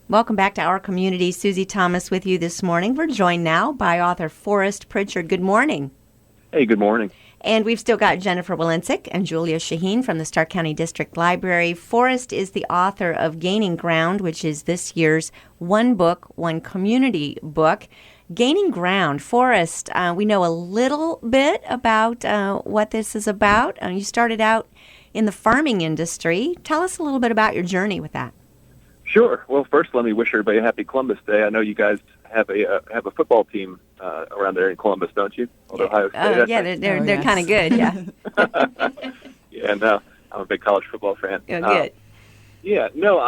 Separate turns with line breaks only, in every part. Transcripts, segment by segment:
Welcome back to Our Community. Susie Thomas with you this morning. We're joined now by author Forrest Pritchard. Good morning.
Hey, good morning.
And we've still got Jennifer Walensik and Julia Shaheen from the Stark County District Library. Forrest is the author of Gaining Ground, which is this year's One Book, One Community book. Gaining Ground. Forrest, we know a little bit about what this is about. You started out in the farming industry. Tell us a little bit about your journey with that.
Sure. Well, first, let me wish everybody a happy Columbus Day. I know you guys have a football team around there in Columbus, don't you? Ohio State.
Yeah, they're kind of good. Yeah.
Yeah. No, I'm a big college football fan.
Oh, good.
Yeah. No,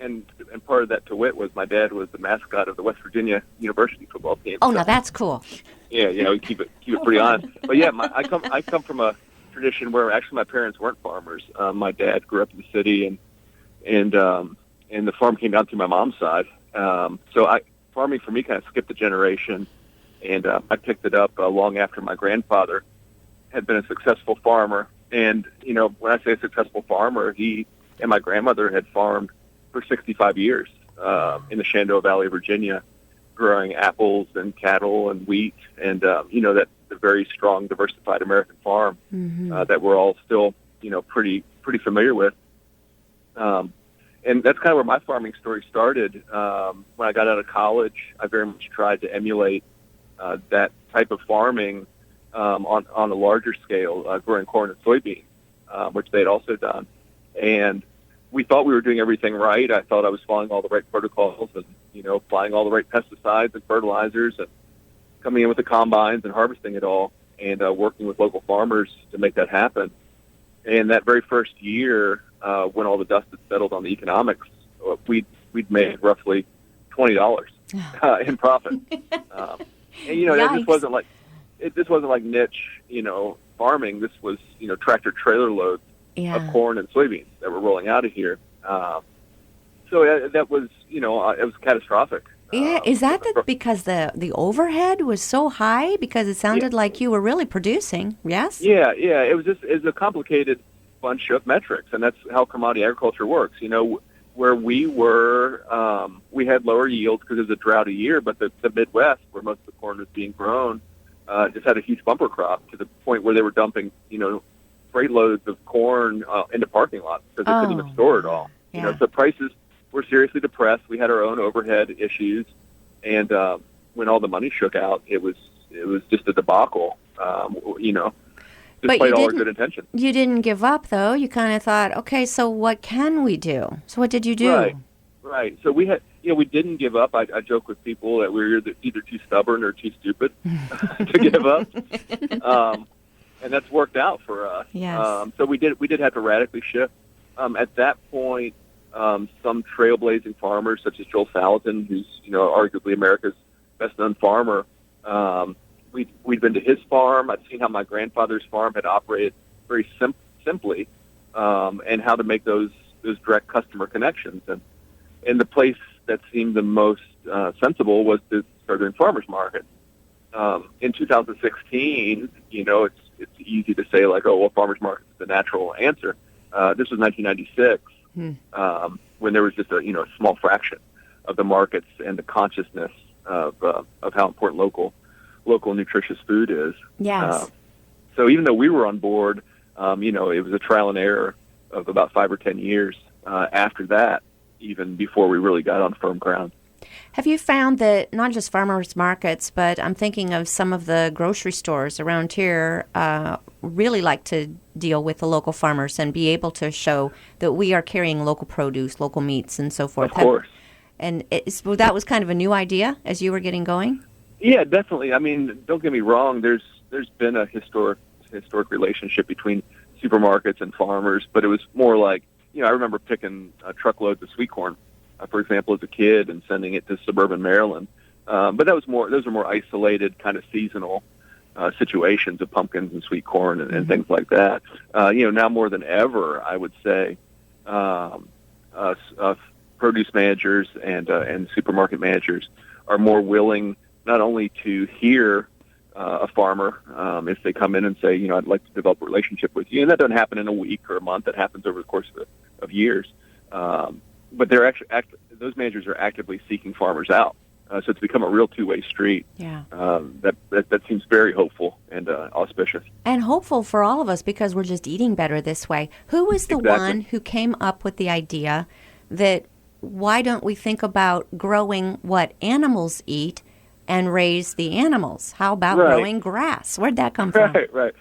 and part of that to wit was my dad was the mascot of the West Virginia University football team.
Oh, now that's cool.
Yeah, we keep it pretty honest. But yeah, I come from a tradition where actually my parents weren't farmers. My dad grew up in the city, and the farm came down through my mom's side. So farming for me kind of skipped a generation, and I picked it up long after my grandfather had been a successful farmer. And when I say a successful farmer, he and my grandmother had farmed for 65 years in the Shenandoah Valley, Virginia, growing apples and cattle and wheat, and that the very strong, diversified American farm that we're all still pretty familiar with. And that's kind of where my farming story started. When I got out of college, I very much tried to emulate that type of farming on a larger scale, growing corn and soybeans, which they had also done. And we thought we were doing everything right. I thought I was following all the right protocols and, applying all the right pesticides and fertilizers and coming in with the combines and harvesting it all and working with local farmers to make that happen. And that very first year, when all the dust had settled on the economics, we'd made roughly $20 in profit. And this wasn't like niche, farming. This was tractor trailer loads of corn and soybeans that were rolling out of here. So that was it was catastrophic.
Yeah, is that because the overhead was so high? Because it sounded like you were really producing. Yes.
Yeah. It was a complicated bunch of metrics, and that's how commodity agriculture works. Where we were, we had lower yields because it was a droughty year, but the Midwest, where most of the corn was being grown, just had a huge bumper crop to the point where they were dumping, freight loads of corn into parking lots because they couldn't even store it all.
Yeah.
So prices were seriously depressed. We had our own overhead issues, and when all the money shook out, it was just a debacle. Despite all our good intentions.
You didn't give up, though. You kind of thought, okay, so what can we do? So what did you do?
Right. So we had, we didn't give up. I joke with people that we were either too stubborn or too stupid to give up. And that's worked out for us.
Yes.
So we did have to radically shift. At that point, some trailblazing farmers, such as Joel Salatin, who's arguably America's best-known farmer, we'd been to his farm. I'd seen how my grandfather's farm had operated very simply, and how to make those direct customer connections. And the place that seemed the most sensible was to start doing farmers markets. In 2016, it's easy to say like, oh, well, farmers markets is the natural answer. This was 1996, when there was just a small fraction of the markets and the consciousness of how important local nutritious food is.
Yes.
So even though we were on board, it was a trial and error of about 5 or 10 years after that, even before we really got on firm ground.
Have you found that not just farmers markets, but I'm thinking of some of the grocery stores around here really like to deal with the local farmers and be able to show that we are carrying local produce, local meats, and so forth?
Of course.
And that was kind of a new idea as you were getting going?
Yeah, definitely. I mean, don't get me wrong. There's been a historic relationship between supermarkets and farmers, but it was more like, I remember picking truckloads of sweet corn, for example, as a kid, and sending it to suburban Maryland. But those were more isolated, kind of seasonal situations of pumpkins and sweet corn and things like that. Now more than ever, I would say, produce managers and supermarket managers are more willing not only to hear a farmer if they come in and say, I'd like to develop a relationship with you, and that doesn't happen in a week or a month. That happens over the course of years. But they're those managers are actively seeking farmers out. So it's become a real two-way street.
Yeah.
That seems very hopeful and auspicious.
And hopeful for all of us because we're just eating better this way. Who was the one who came up with the idea that why don't we think about growing what animals eat and raise the animals? How about growing grass? Where'd that come from?
Right.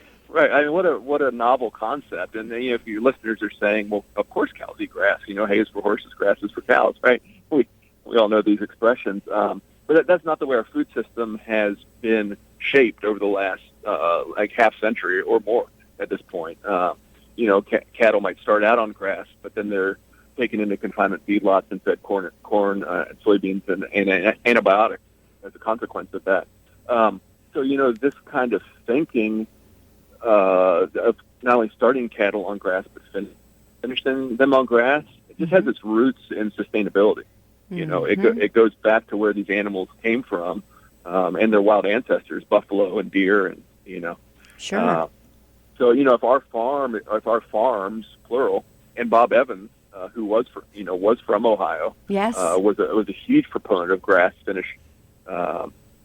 I mean, what a novel concept. And if your listeners are saying, well, of course cows eat grass. hay is for horses, grass is for cows, right? We all know these expressions. But that's not the way our food system has been shaped over the last half century or more at this point. Cattle might start out on grass, but then they're taken into confinement feedlots and fed corn, and soybeans, and antibiotics as a consequence of that. So this kind of thinking of not only starting cattle on grass but finishing them on grass, it just has its roots in sustainability. It goes back to where these animals came from, and their wild ancestors, buffalo and deer, and
Sure.
So if our farms, plural, and Bob Evans, who was from Ohio,
yes,
was a huge proponent of grass finished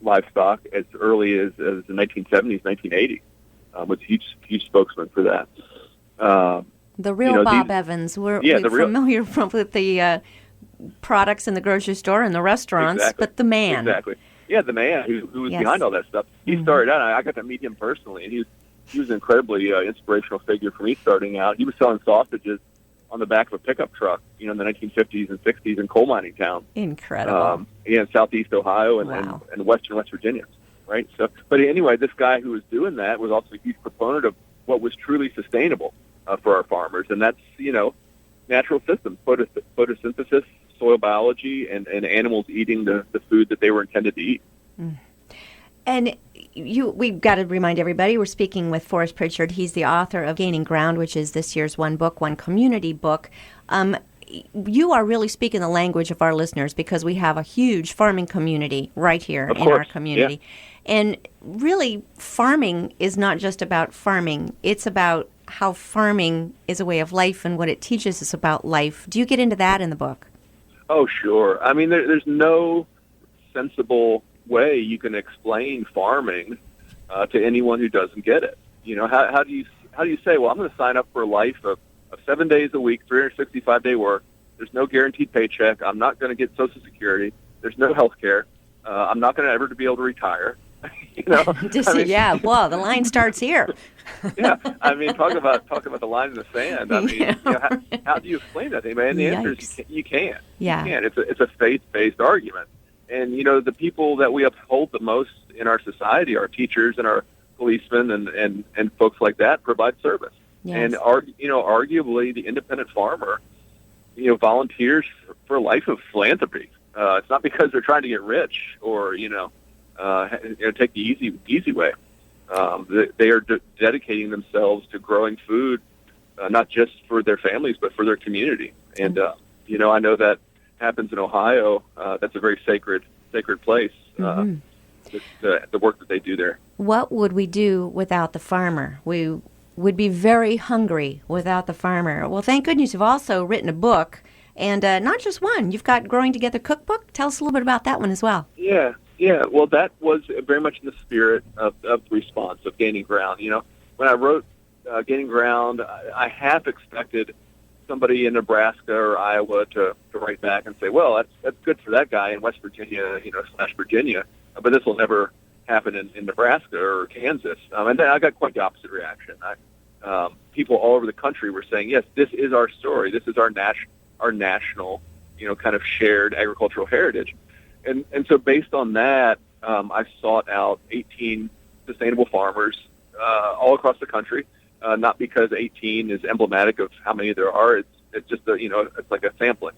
livestock as early as the 1970s, 1980s. Was a huge spokesman for that.
The real Bob Evans. We're familiar with the products in the grocery store and the restaurants,
exactly.
But the man.
Exactly. Yeah, the man who was behind all that stuff. He started out, I got to meet him personally, and he was an incredibly inspirational figure for me starting out. He was selling sausages on the back of a pickup truck, in the 1950s and 60s in coal mining towns.
Incredible.
In southeast Ohio and,
wow.
and western West Virginia, right? So, but anyway, this guy who was doing that was also a huge proponent of what was truly sustainable for our farmers, and that's, natural systems, photosynthesis, soil biology, and animals eating the food that they were intended to eat.
And we've got to remind everybody, we're speaking with Forrest Pritchard. He's the author of Gaining Ground, which is this year's One Book, One Community book. You are really speaking the language of our listeners because we have a huge farming community right here in our community. Yeah. And really, farming is not just about farming. It's about how farming is a way of life and what it teaches us about life. Do you get into that in the book?
Oh, sure. I mean, there's no sensible way you can explain farming to anyone who doesn't get it. How do you say, well, I'm going to sign up for a life of 7 days a week, 365-day work. There's no guaranteed paycheck. I'm not going to get Social Security. There's no health care. I'm not going to ever be able to retire.
Yeah, well, the line starts here.
Yeah, I mean, talk about the line in the sand. I mean, how do you explain that thing, man? And the answer is you can't.
Yeah.
You can't. It's a faith-based argument. And, the people that we uphold the most in our society, our teachers and our policemen and folks like that, provide service.
Yes.
And, arguably, the independent farmer, volunteers for a life of philanthropy. It's not because they're trying to get rich or, take the easy way. They are dedicating themselves to growing food, not just for their families, but for their community. And, I know that happens in Ohio. That's a very sacred place, the work that they do there.
What would we do without the farmer? We would be very hungry without the farmer. Well, thank goodness you've also written a book, and not just one. You've got Growing Together Cookbook. Tell us a little bit about that one as well.
Yeah. Well, that was very much in the spirit of the response of Gaining Ground. When I wrote Gaining Ground, I half expected somebody in Nebraska or Iowa to write back and say, well, that's good for that guy in West Virginia, / Virginia, but this will never happen in Nebraska or Kansas. And then I got quite the opposite reaction. People all over the country were saying, yes, this is our story. This is our national, kind of shared agricultural heritage. And so based on that, I sought out 18 sustainable farmers all across the country. Not because 18 is emblematic of how many there are. It's just it's like a sampling.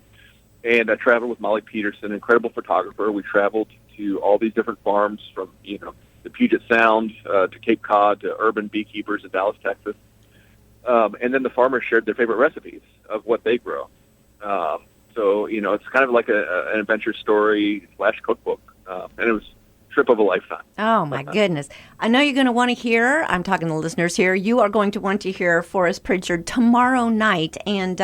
And I traveled with Molly Peterson, an incredible photographer. We traveled to all these different farms from the Puget Sound to Cape Cod to urban beekeepers in Dallas, Texas. And then the farmers shared their favorite recipes of what they grow. So it's kind of like an adventure story / cookbook, and it was trip of a lifetime.
Oh, my goodness. I know you're going to want to hear, I'm talking to the listeners here, you are going to want to hear Forrest Pritchard tomorrow night. And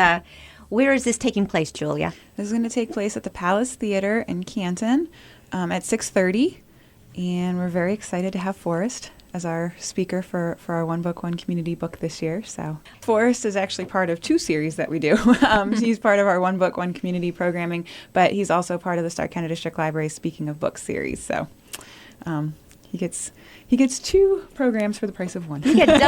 Where is this taking place, Julia?
This is going to take place at the Palace Theater in Canton at 6:30, and we're very excited to have Forrest as our speaker for our One Book, One Community book this year. So Forrest is actually part of 2 series that we do. He's part of our One Book, One Community programming, but he's also part of the Stark County District Library Speaking of Books series. So he gets 2 programs for the price of one.
You get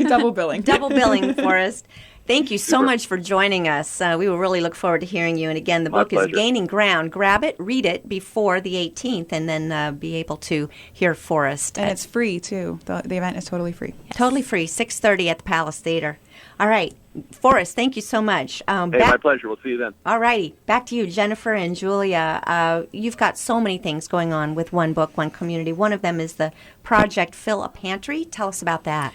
double billing.
Double billing, Forrest. Thank you so much for joining us. We will really look forward to hearing you. And again, the book is Gaining Ground. Grab it, read it before the 18th, and then be able to hear Forrest.
And it's free, too. The event is totally free.
Yes. Totally free, 6:30 at the Palace Theater. All right. Forrest, thank you so much.
My pleasure. We'll see you then.
All righty. Back to you, Jennifer and Julia. You've got so many things going on with One Book, One Community. One of them is the Project Fill a Pantry. Tell us about that.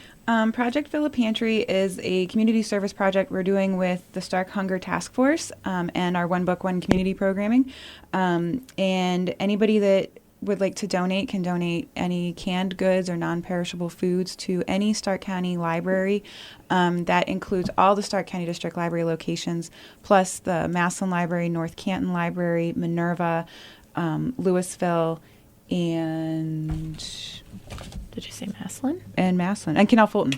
Project Fill a Pantry is a community service project we're doing with the Stark Hunger Task Force and our One Book, One Community programming. And anybody that would like to donate can donate any canned goods or non-perishable foods to any Stark County library. That includes all the Stark County District Library locations, plus the Massillon Library, North Canton Library, Minerva, Louisville, and...
Did you say Massillon?
And Massillon. And Canal Fulton.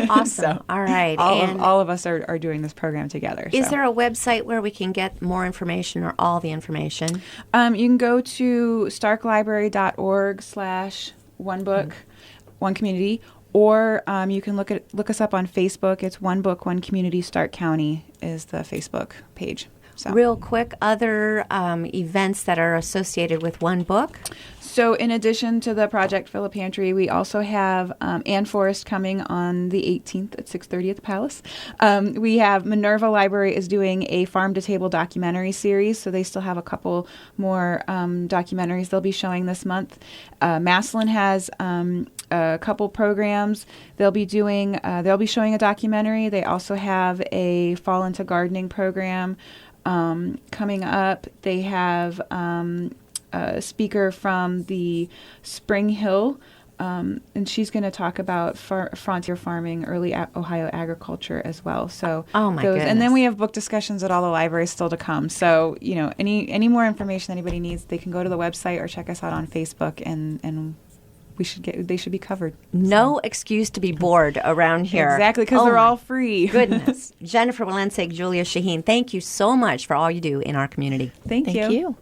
Awesome.
So,
all right.
All of us are doing this program together.
Is there a website where we can get more information or all the information?
You can go to starklibrary.org/onebook, One Community, or you can look us up on Facebook. It's One Book, One Community, Stark County is the Facebook page. So.
Real quick, other events that are associated with One Book?
So in addition to the Project Fill a Pantry, we also have Ann Forrest coming on the 18th at 6:30 at the Palace. We have Minerva Library is doing a farm-to-table documentary series, so they still have a couple more documentaries they'll be showing this month. Massillon has a couple programs. They'll be showing a documentary. They also have a Fall into Gardening program coming up. They have a speaker from the Spring Hill, and she's going to talk about frontier farming, early Ohio agriculture as well. So,
goodness.
And then we have book discussions at all the libraries still to come. So, any more information anybody needs, they can go to the website or check us out on Facebook, and they should be covered.
No excuse to be bored around here.
Exactly, because they're all free.
Goodness. Jennifer Walencik, Julia Shaheen, thank you so much for all you do in our community.
Thank you.
Thank you.